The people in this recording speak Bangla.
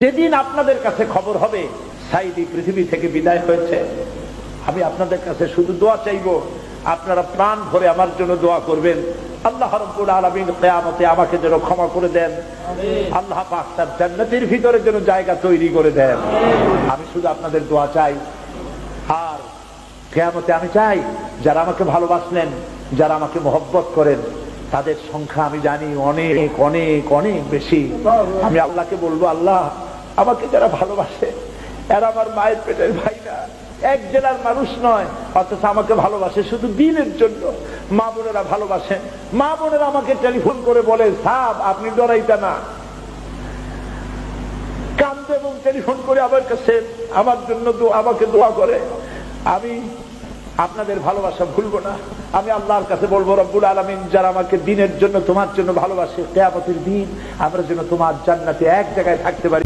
যেদিন আপনাদের কাছে খবর হবে সাইদি পৃথিবী থেকে বিদায় হয়েছে, আমি আপনাদের কাছে শুধু দোয়া চাইবো, আপনারা প্রাণ ভরে আমার জন্য দোয়া করবেন। আল্লাহ রাব্বুল আলামিন কিয়ামতে আমাকে যেন ক্ষমা করে দেন, আল্লাহ পাক তার জান্নাতের ভিতরে যেন জায়গা তৈরি করে দেন। আমি শুধু আপনাদের দোয়া চাই। আর কিয়ামতে আমি চাই যারা আমাকে ভালোবাসলেন, যারা আমাকে মহব্বত করেন, তাদের সংখ্যা আমি জানি অনেক অনেক অনেক বেশি। আমি আল্লাহকে বলবো, আল্লাহ আমাকে যারা ভালোবাসে এরা আমার মায়ের পেটের ভাই না, এক জেলার মানুষ নয়, অথচ আমাকে ভালোবাসে শুধু দিনের জন্য। মা বোনেরা ভালোবাসেন, মা বোনেরা আমাকে টেলিফোন করে বলে, সাহেব আপনি ডরাইতা না, কান্দে এবং টেলিফোন করে আমার কাছে আমার জন্য আমাকে দোয়া করে। আমি আপনাদের ভালোবাসা ভুলবো না। আমি আল্লাহর কাছে বলবো, রব্বুল আলামিন যারা আমাকে দিনের জন্য তোমার জন্য ভালোবাসে, কিয়ামতের দিন আমরা যেন তোমার জান্নাতে এক জায়গায় থাকতে পারি।